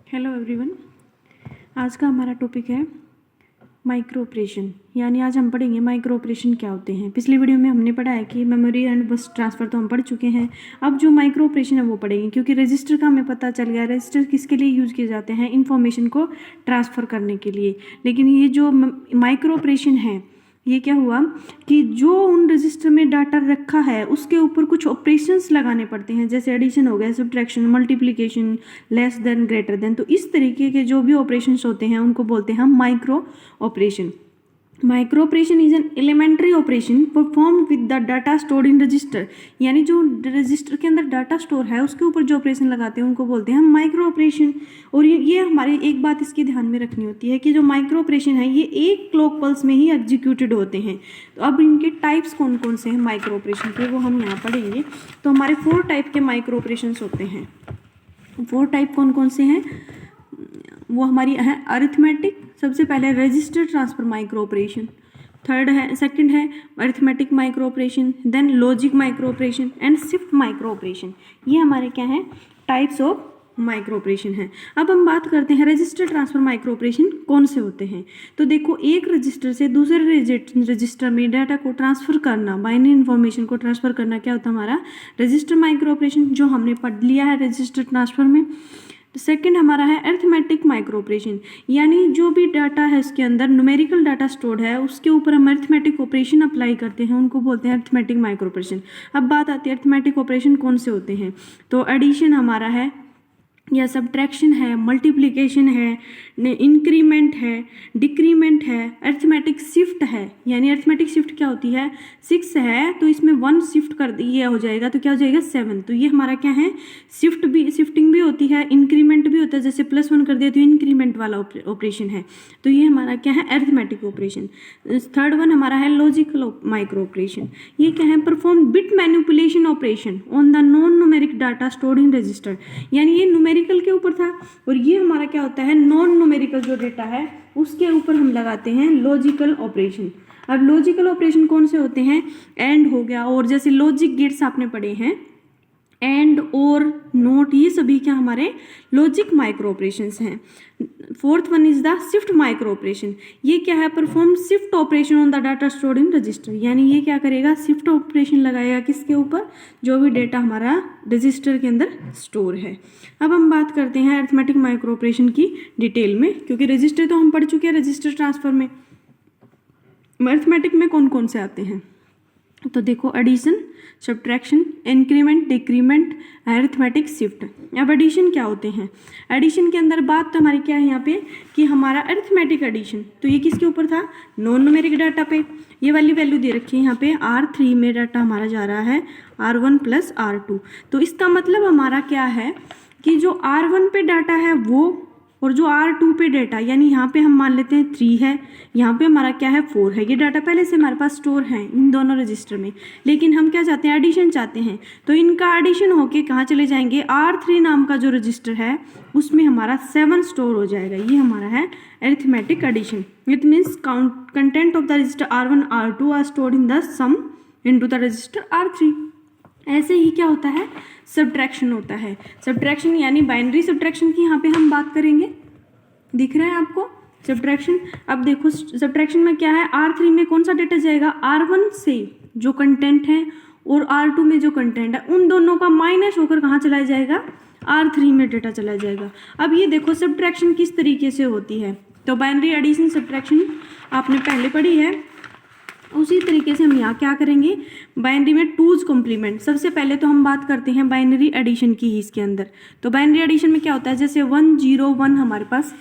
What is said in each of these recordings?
Hello everyone. आज का हमारा टॉपिक है माइक्रो ऑपरेशन, यानी आज हम पढ़ेंगे माइक्रो ऑपरेशन क्या होते हैं। पिछली वीडियो में हमने पढ़ा है कि मेमोरी एंड बस ट्रांसफ़र तो हम पढ़ चुके हैं। अब जो माइक्रो ऑपरेशन है वो पढ़ेंगे, क्योंकि रजिस्टर का हमें पता चल गया रजिस्टर किसके लिए यूज़ किए जाते हैं, इन्फॉर्मेशन को ट्रांसफ़र करने के लिए। लेकिन ये जो माइक्रो ऑपरेशन है ये क्या हुआ कि जो उन रजिस्टर में डाटा रखा है उसके ऊपर कुछ ऑपरेशंस लगाने पड़ते हैं, जैसे एडिशन हो गया, subtraction, multiplication, less than, greater than. तो इस तरीके के जो भी ऑपरेशंस होते हैं उनको बोलते हैं हम micro operation. Micro operation is an elementary operation perform with the data stored in register, यानी जो रजिस्टर के अंदर डाटा स्टोर है उसके ऊपर जो ऑपरेशन लगाते हैं उनको बोलते हैं हम माइक्रो ऑपरेशन। और ये हमारी एक बात इसकी ध्यान में रखनी होती है कि जो माइक्रो ऑपरेशन है ये एक क्लॉक पल्स में ही एग्जीक्यूटेड होते हैं। तो अब इनके टाइप्स कौन कौन से हैं माइक्रो ऑपरेशन के, वो हम यहाँ पढ़ेंगे। तो हमारे 4 टाइप के माइक्रो ऑपरेशंस होते हैं। 4 टाइप कौन कौन से हैं वो हमारी है अरिथमेटिक, सबसे पहले register transfer micro operation, second है arithmetic micro operation, then logic micro operation and shift micro operation. ये हमारे क्या है टाइप्स ऑफ माइक्रो ऑपरेशन है। अब हम बात करते हैं रजिस्टर ट्रांसफर माइक्रो ऑपरेशन कौन से होते हैं। तो देखो, एक रजिस्टर से दूसरे रजिस्टर में डाटा को ट्रांसफर करना, बाइनरी इन्फॉर्मेशन को ट्रांसफर करना क्या होता है हमारा रजिस्टर माइक्रो ऑपरेशन, जो हमने पढ़ लिया है रजिस्टर ट्रांसफर में। सेकंड हमारा है अरिथमेटिक माइक्रो ऑपरेशन, यानी जो भी डाटा है उसके अंदर न्यूमेरिकल डाटा स्टोर्ड है उसके ऊपर हम अरिथमेटिक ऑपरेशन अप्लाई करते हैं, उनको बोलते हैं अरिथमेटिक माइक्रो ऑपरेशन। अब बात आती है अरिथमेटिक ऑपरेशन कौन से होते हैं। तो एडिशन हमारा है या सब्ट्रैक्शन है, मल्टीप्लिकेशन है, इंक्रीमेंट है, डिक्रीमेंट है, अरिथमेटिक शिफ्ट है। यानी अरिथमेटिक शिफ्ट क्या होती है, 6 है तो इसमें 1 शिफ्ट कर दिया हो जाएगा तो क्या हो जाएगा 7। तो ये हमारा क्या है शिफ्टिंग भी होती है, इंक्रीमेंट भी होता है, जैसे +1 कर दिया तो इंक्रीमेंट वाला ऑपरेशन है। तो ये हमारा क्या है अरिथमेटिक ऑपरेशन। थर्ड वन हमारा है लॉजिकल माइक्रो ऑपरेशन। ये क्या है perform bit manipulation operation on the non numeric data stored in register, यानी ये न्यूमेरिकल के ऊपर था और ये हमारा क्या होता है नॉन न्यूमेरिकल जो डेटा है उसके ऊपर हम लगाते हैं लॉजिकल ऑपरेशन। अब लॉजिकल ऑपरेशन कौन से होते हैं, एंड हो गया, और जैसे लॉजिक गेट्स आपने पढ़े हैं, एंड और नोट, ये सभी क्या हमारे लॉजिक माइक्रो ऑपरेशंस हैं। Fourth one is the shift micro operation. ये क्या है perform shift operation on the data stored in register, यानी ये क्या करेगा शिफ्ट ऑपरेशन लगाएगा किसके ऊपर, जो भी डेटा हमारा रजिस्टर के अंदर स्टोर है। अब हम बात करते हैं अरिथमेटिक माइक्रो ऑपरेशन की डिटेल में, क्योंकि रजिस्टर तो हम पढ़ चुके हैं रजिस्टर ट्रांसफर में। अरिथमेटिक में कौन कौन से आते हैं, तो देखो addition, subtraction, increment, decrement, arithmetic, shift. अब एडिशन क्या होते हैं, एडिशन के अंदर बात तो हमारी क्या है यहाँ पे कि हमारा अरिथमेटिक एडिशन, तो ये किसके ऊपर था नॉन न्यूमेरिक डाटा पे। ये वाली वैल्यू दे रखी है यहाँ पे R3 में डाटा हमारा जा रहा है R1 + R2। तो इसका मतलब हमारा क्या है कि जो R1 पे डाटा है वो और जो R2 पे डाटा, यानी यहाँ पे हम मान लेते हैं 3 है, यहाँ पे हमारा क्या है 4 है, ये डाटा पहले से हमारे पास स्टोर है इन दोनों रजिस्टर में। लेकिन हम क्या चाहते हैं एडिशन चाहते हैं, तो इनका एडिशन होके कहाँ चले जाएंगे R3 नाम का जो रजिस्टर है उसमें हमारा 7 स्टोर हो जाएगा। ये हमारा है arithmetic addition. It means content of the register R1 R2 are stored in the sum into the register R3। ऐसे ही क्या होता है सब्ट्रैक्शन होता है। सब्ट्रैक्शन यानी बाइनरी सब्ट्रैक्शन की यहाँ पे हम बात करेंगे, दिख रहा है आपको सब्ट्रैक्शन। अब देखो सब्ट्रैक्शन में क्या है R3 में कौन सा डेटा जाएगा, R1 से जो कंटेंट है और R2 में जो कंटेंट है उन दोनों का माइनस होकर कहाँ चला जाएगा R3 में डेटा चला जाएगा। अब ये देखो सब्ट्रैक्शन किस तरीके से होती है, तो बाइनरी एडिशन सब्ट्रैक्शन आपने पहले पढ़ी है, उसी तरीके से हम यहाँ क्या करेंगे बाइनरी में 2's कॉम्प्लीमेंट। सबसे पहले तो हम बात करते हैं बाइनरी एडिशन की ही इसके अंदर। तो बाइनरी एडिशन में क्या होता है, जैसे 101 हमारे पास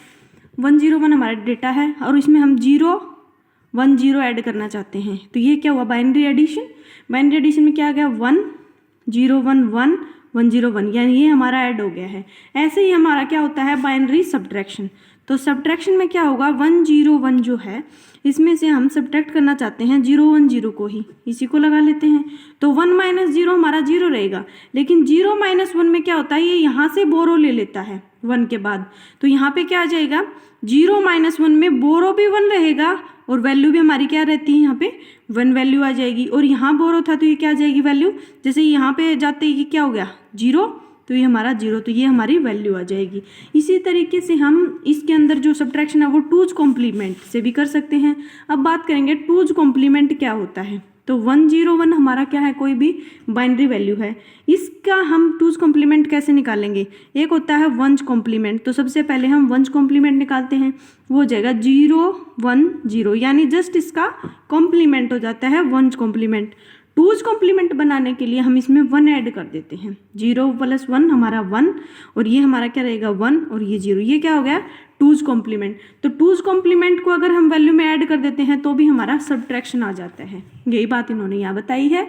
101 हमारा डेटा है और इसमें हम 010 ऐड करना चाहते हैं, तो ये क्या हुआ बाइनरी एडिशन। बाइनरी एडिशन में क्या आ गया 1011 101, यानी ये हमारा ऐड हो गया है। ऐसे ही हमारा क्या होता है बाइनरी सब्ट्रैक्शन। तो सब्ट्रैक्शन में क्या होगा 101 जो है इसमें से हम सब्ट्रैक्ट करना चाहते हैं 010 को ही, इसी को लगा लेते हैं। तो 1 - 0 हमारा 0 रहेगा, लेकिन 0 - 1 में क्या होता है ये यहाँ से बोरो ले लेता है 1 के बाद, तो यहाँ पे क्या आ जाएगा 0 - 1 में बोरो भी 1 रहेगा और वैल्यू भी हमारी क्या रहती है यहाँ पे 1 वैल्यू आ जाएगी। और यहाँ बोरो था तो ये क्या आ जाएगी वैल्यू, जैसे यहाँ पे जाते ही क्या हो गया 0 तो ये हमारा 0, तो ये हमारी वैल्यू आ जाएगी। इसी तरीके से हम इसके अंदर जो सब्ट्रैक्शन है वो 2's कॉम्प्लीमेंट से भी कर सकते हैं। अब बात करेंगे 2's कॉम्प्लीमेंट क्या होता है। तो 101 हमारा क्या है, कोई भी बाइनरी वैल्यू है। इसका हम 2's कॉम्प्लीमेंट कैसे निकालेंगे, एक होता है 1's कॉम्प्लीमेंट। तो सबसे पहले हम 1's कॉम्प्लीमेंट निकालते हैं, वो हो जाएगा 0 1 0, यानी जस्ट इसका कॉम्प्लीमेंट हो जाता है 1's कॉम्प्लीमेंट। 2's कॉम्प्लीमेंट बनाने के लिए हम इसमें 1 ऐड कर देते हैं, 0 + 1 हमारा 1, और ये हमारा क्या रहेगा 1 और ये 0, ये क्या हो गया 2's कॉम्प्लीमेंट। तो 2's कॉम्प्लीमेंट को अगर हम वैल्यू में ऐड कर देते हैं तो भी हमारा सब्ट्रैक्शन आ जाता है। यही बात इन्होंने यहाँ बताई है।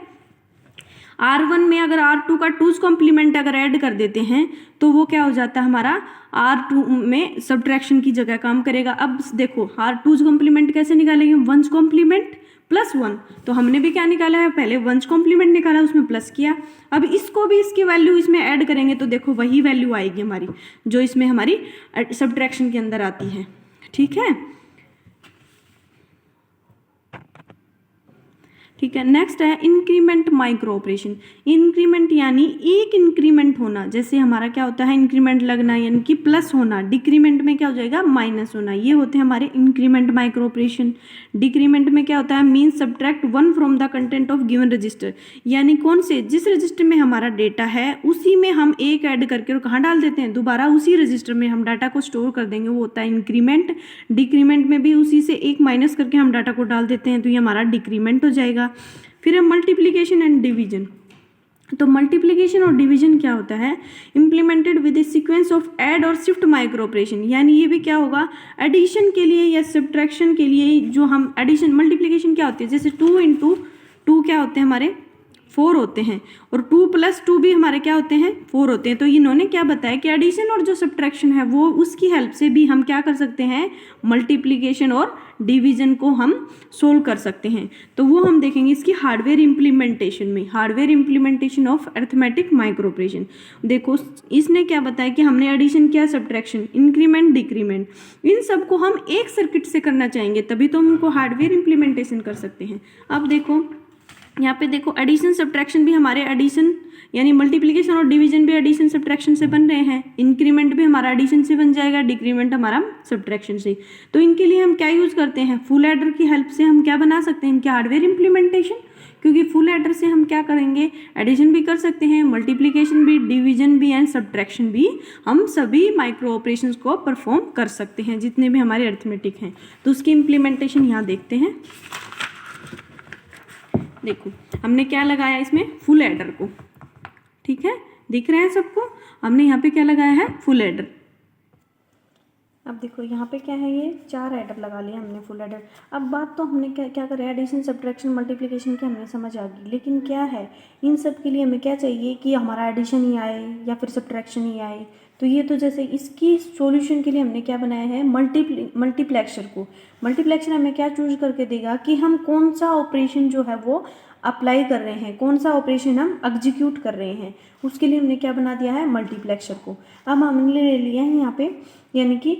R1 में अगर R2 का 2's कॉम्प्लीमेंट अगर ऐड कर देते हैं तो वो क्या हो जाता है, हमारा R2 में सब्ट्रैक्शन की जगह काम करेगा। अब देखो R2's कॉम्प्लीमेंट कैसे निकालेंगे, 1's कॉम्प्लीमेंट + 1। तो हमने भी क्या निकाला है, पहले 1's कॉम्प्लीमेंट निकाला, उसमें प्लस किया। अब इसको भी इसकी वैल्यू इसमें ऐड करेंगे तो देखो वही वैल्यू आएगी हमारी जो इसमें हमारी सब्ट्रैक्शन के अंदर आती है। ठीक है, ठीक है। नेक्स्ट है इंक्रीमेंट माइक्रो ऑपरेशन। इंक्रीमेंट यानी एक इंक्रीमेंट होना, जैसे हमारा क्या होता है इंक्रीमेंट लगना यानी कि प्लस होना, डिक्रीमेंट में क्या हो जाएगा माइनस होना, ये होते हैं हमारे इंक्रीमेंट माइक्रो ऑपरेशन। डिक्रीमेंट में क्या होता है, means subtract 1 from the content of given register, यानी कौन से जिस रजिस्टर में हमारा डेटा है उसी में हम एक ऐड करके और कहाँ डाल देते हैं, दोबारा उसी रजिस्टर में हम डाटा को स्टोर कर देंगे, वो होता है इंक्रीमेंट। डिक्रीमेंट में भी उसी से एक माइनस करके हम डाटा को डाल देते हैं, तो ये हमारा डिक्रीमेंट हो जाएगा। फिर है मल्टीप्लिकेशन एंड डिवीजन। तो मल्टीप्लिकेशन और डिवीजन क्या होता है, implemented with A sequence of add और शिफ्ट माइक्रो ऑपरेशन, यानी ये भी क्या होगा एडिशन के लिए या सब्ट्रैक्शन के लिए। जो हम एडिशन मल्टीप्लिकेशन क्या होती है, जैसे 2 × 2 क्या होते हैं हमारे 4 होते हैं, और 2 + 2 भी हमारे क्या होते हैं 4 होते हैं। तो इन्होंने क्या बताया कि एडिशन और जो सब्ट्रैक्शन है वो उसकी हेल्प से भी हम क्या कर सकते हैं, मल्टीप्लिकेशन और डिवीजन को हम सोल्व कर सकते हैं। तो वो हम देखेंगे इसकी हार्डवेयर इम्प्लीमेंटेशन में, hardware implementation of arithmetic micro operation. देखो इसने क्या बताया कि हमने एडिशन किया, सब्ट्रैक्शन, इंक्रीमेंट, डिक्रीमेंट, इन सब को हम एक सर्किट से करना चाहेंगे तभी तो हम उनको हार्डवेयर इम्प्लीमेंटेशन कर सकते हैं। अब देखो यहाँ पे देखो एडिशन सब्ट्रैक्शन भी हमारे एडिशन यानी मल्टीप्लिकेशन और डिवीजन भी एडिशन सब्ट्रैक्शन से बन रहे हैं, इंक्रीमेंट भी हमारा एडिशन से बन जाएगा, डिक्रीमेंट हमारा सब्ट्रैक्शन से। तो इनके लिए हम क्या यूज़ करते हैं, फुल एडर की हेल्प से हम क्या बना सकते हैं इनके हार्डवेयर इम्प्लीमेंटेशन, क्योंकि फुल एडर से हम क्या करेंगे एडिशन भी कर सकते हैं, मल्टीप्लिकेशन भी, डिवीजन भी एंड सब्ट्रैक्शन भी, हम सभी माइक्रो ऑपरेशंस को परफॉर्म कर सकते हैं जितने भी हमारे अरिथमेटिक हैं। तो उसकी इम्प्लीमेंटेशन यहाँ देखते हैं। देखो हमने क्या लगाया इसमें, फुल एडर को, ठीक है दिख रहा है सबको, हमने यहाँ पे क्या लगाया है फुल एडर। अब देखो यहाँ पे क्या है, ये 4 एडर लगा लिया हमने फुल एडर। अब बात तो हमने क्या करें, एडिशन सब्ट्रैक्शन मल्टीप्लिकेशन की हमने समझ आ गई, लेकिन क्या है इन सब के लिए हमें क्या चाहिए कि हमारा एडिशन ही आए या फिर सब्ट्रैक्शन ही आए। तो ये तो जैसे इसकी सॉल्यूशन के लिए हमने क्या बनाया है, मल्टीप्लेक्सर को। मल्टीप्लेक्सर हमें क्या चूज करके देगा कि हम कौन सा ऑपरेशन जो है वो अप्लाई कर रहे हैं, कौन सा ऑपरेशन हम एग्जीक्यूट कर रहे हैं, उसके लिए हमने क्या बना दिया है मल्टीप्लेक्सर को। अब हमने ले लिया है यहाँ पे यानी कि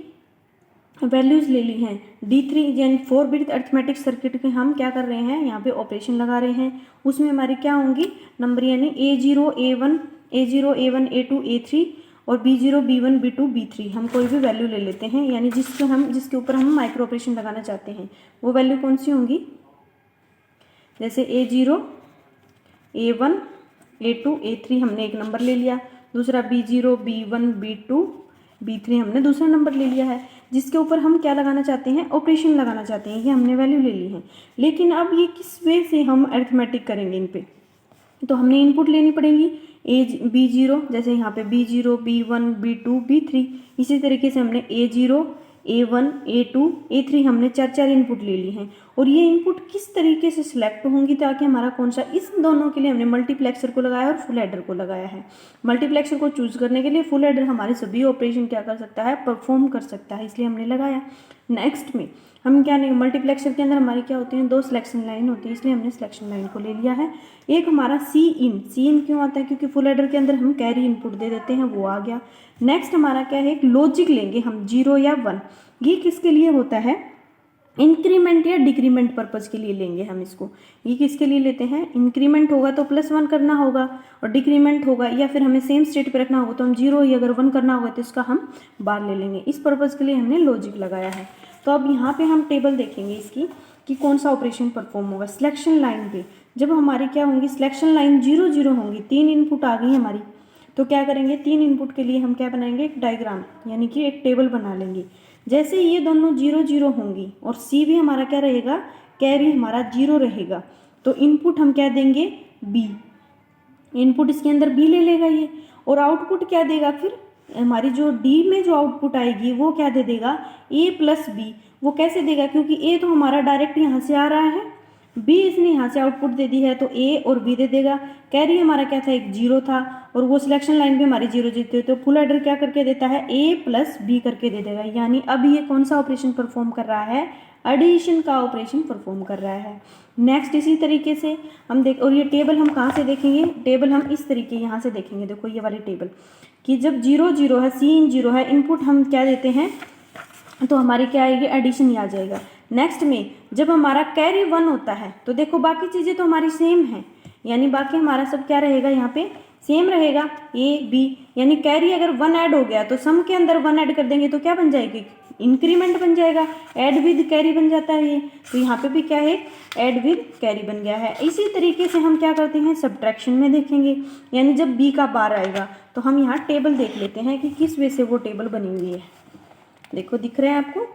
वैल्यूज़ ले ली हैं D3 यानी 4 बिट अरिथमेटिक सर्किट के हम क्या कर रहे हैं यहाँ पे ऑपरेशन लगा रहे हैं। उसमें हमारी क्या होंगी नंबर, यानी A0 A1 A1 A2 A3 और B0 B1 B2 B3, हम कोई भी वैल्यू ले लेते हैं, यानी जिसके ऊपर हम माइक्रो ऑपरेशन लगाना चाहते हैं वो वैल्यू कौन सी होंगी। जैसे A0 A1 A2 A3 हमने एक नंबर ले लिया, दूसरा B0 B1 B2 B3 हमने दूसरा नंबर ले लिया है, जिसके ऊपर हम क्या लगाना चाहते हैं ऑपरेशन लगाना चाहते हैं, ये हमने वैल्यू ले ली है। लेकिन अब ये किस वे से हम अरिथमेटिक करेंगे इन पे, तो हमने इनपुट लेनी पड़ेगी B0, जैसे यहाँ पे B0 B1 B2 B3, इसी तरीके से हमने A0 A1 A2 A3 हमने 4 इनपुट ले ली हैं। और ये इनपुट किस तरीके से सिलेक्ट होंगी ताकि हमारा कौन सा, इस दोनों के लिए हमने मल्टीप्लेक्सर को लगाया और फुल एडर को लगाया है। मल्टीप्लेक्सर को चूज करने के लिए फुल एडर हमारे सभी ऑपरेशन क्या कर सकता है परफॉर्म कर सकता है, इसलिए हमने लगाया। नेक्स्ट में हम क्या नहीं, मल्टीप्लेक्सर के अंदर हमारी क्या होती है 2 सिलेक्शन लाइन होती है, इसलिए हमने सिलेक्शन लाइन को ले लिया है। एक हमारा सी इन क्यों आता है, क्योंकि फुल एडर के अंदर हम कैरी इनपुट दे देते हैं, वो आ गया। नेक्स्ट हमारा क्या है, एक लॉजिक लेंगे हम 0 या 1, ये किसके लिए होता है इंक्रीमेंट या डिक्रीमेंट पर्पज़ के लिए लेंगे हम इसको। ये किसके लिए लेते हैं, इंक्रीमेंट होगा तो +1 करना होगा, और डिक्रीमेंट होगा या फिर हमें सेम स्टेट पे रखना होगा तो हम 0, या अगर 1 करना होगा तो इसका हम बार ले लेंगे। इस पर्पज़ के लिए हमने लॉजिक लगाया है। तो अब यहाँ पे हम टेबल देखेंगे इसकी कि कौन सा ऑपरेशन परफॉर्म होगा। सिलेक्शन लाइन पे जब हमारी क्या होंगी, सिलेक्शन लाइन 0 0 होंगी, 3 इनपुट आ गई हमारी, तो क्या करेंगे, 3 इनपुट के लिए हम क्या बनाएंगे, एक डायग्राम यानी कि एक टेबल बना लेंगे। जैसे ये दोनों 0 0 होंगी और सी भी हमारा क्या रहेगा, कैरी हमारा 0 रहेगा, तो इनपुट हम क्या देंगे, बी। इनपुट इसके अंदर बी ले लेगा ये, और आउटपुट क्या देगा, फिर हमारी जो डी में जो आउटपुट आएगी वो क्या दे देगा, ए प्लस बी। वो कैसे देगा, क्योंकि ए तो हमारा डायरेक्ट यहाँ से आ रहा है, बी इसने यहाँ से आउटपुट दे दी है, तो ए और बी दे देगा। कैरी हमारा क्या था, एक 0 था, और वो सिलेक्शन लाइन पे हमारी 0 जीते, तो फुल एडर क्या करके देता है, ए प्लस बी करके दे देगा। यानी अब ये कौन सा ऑपरेशन परफॉर्म कर रहा है, एडिशन का ऑपरेशन परफॉर्म कर रहा है। नेक्स्ट इसी तरीके से हम देख, और ये टेबल हम कहाँ से देखेंगे, टेबल हम इस तरीके यहाँ से देखेंगे। देखो ये वाली टेबल कि जब 0 0 है, सी इन 0 है, इनपुट हम क्या देते हैं, तो हमारी क्या आएगी, एडिशन ही आ जाएगा। नेक्स्ट में जब हमारा कैरी 1 होता है तो देखो बाकी चीज़ें तो हमारी सेम है, यानी बाकी हमारा सब क्या रहेगा, यहाँ पे सेम रहेगा, ए बी। यानी कैरी अगर 1 ऐड हो गया तो सम के अंदर 1 ऐड कर देंगे तो क्या बन जाएगी, इंक्रीमेंट बन जाएगा, ऐड विद कैरी बन जाता है ये। तो यहाँ पे भी क्या है, ऐड विद कैरी बन गया है। इसी तरीके से हम क्या करते हैं, सब्ट्रैक्शन में देखेंगे, यानी जब बी का बार आएगा तो हम यहाँ टेबल देख लेते हैं कि किस वे से वो टेबल बनी हुई है। देखो दिख रहा है आपको,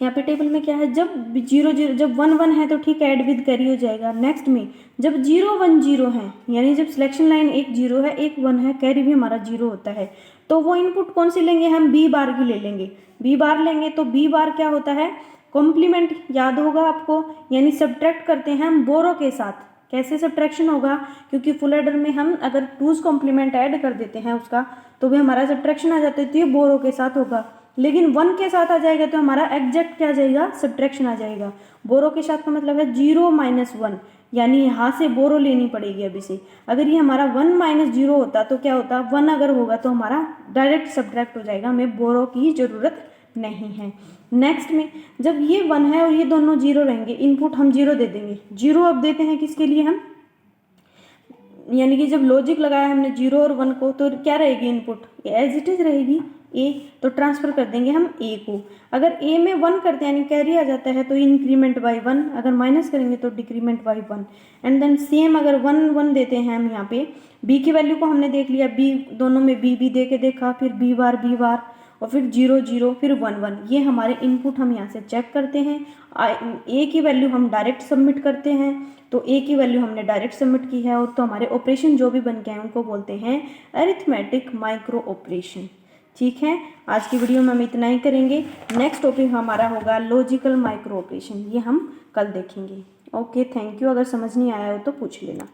यहाँ पे टेबल में क्या है, जब 0 0 जब 1 1 है तो ठीक है, ऐड विद कैरी हो जाएगा। नेक्स्ट में जब 0 1 0 है, यानी जब सिलेक्शन लाइन एक 0 है एक 1 है, कैरी भी हमारा 0 होता है, तो वो इनपुट कौन सी लेंगे, हम बी बार की ले लेंगे। बी बार लेंगे तो बी बार क्या होता है, कॉम्प्लीमेंट, याद होगा आपको, यानी सब्ट्रैक्ट करते हैं हम बोरो के साथ। कैसे सब्ट्रैक्शन होगा, क्योंकि फुल एडर में हम अगर 2's कॉम्प्लीमेंट ऐड कर देते हैं उसका तो भी हमारा सब्ट्रैक्शन आ जाता है, तो ये बोरो के साथ होगा। लेकिन 1 के साथ आ जाएगा तो हमारा एग्जैक्ट क्या आ जाएगा, सब्ट्रैक्शन आ जाएगा। बोरो के साथ का मतलब है 0 - 1, यानी यहाँ से बोरो लेनी पड़ेगी अभी से। अगर ये हमारा 1 - 0 होता तो क्या होता, 1 अगर होगा तो हमारा डायरेक्ट सब्ट्रैक्ट हो जाएगा, हमें बोरो की ज़रूरत नहीं है। नेक्स्ट में जब ये 1 है और ये दोनों 0 रहेंगे, इनपुट हम 0 दे देंगे। 0 अब देते हैं किसके लिए हम, यानी कि जब लॉजिक लगाया हमने 0 और 1 को, तो क्या रहेगी इनपुट, एज इट इज रहेगी ए, तो ट्रांसफर कर देंगे हम ए को। अगर ए में 1 करते हैं यानी कैरी आ जाता है तो इंक्रीमेंट बाई 1, अगर माइनस करेंगे तो decrement by 1। And then same अगर 1 1 देते हैं हम यहाँ पे, बी की वैल्यू को हमने देख लिया, बी दोनों में बी दे के देखा, फिर बी बार और फिर 0 0 फिर 1 1, ये हमारे इनपुट हम यहाँ से चेक करते हैं। ए की वैल्यू हम डायरेक्ट सबमिट करते हैं, तो ए की वैल्यू हमने डायरेक्ट सबमिट की है, और तो हमारे ऑपरेशन जो भी बन गए हैं उनको बोलते हैं अरिथमेटिक माइक्रो ऑपरेशन। ठीक है, आज की वीडियो में हम इतना ही करेंगे। नेक्स्ट टॉपिक हमारा होगा लॉजिकल माइक्रो ऑपरेशन, ये हम कल देखेंगे। Okay, thank you. अगर समझ नहीं आया हो तो पूछ लेना।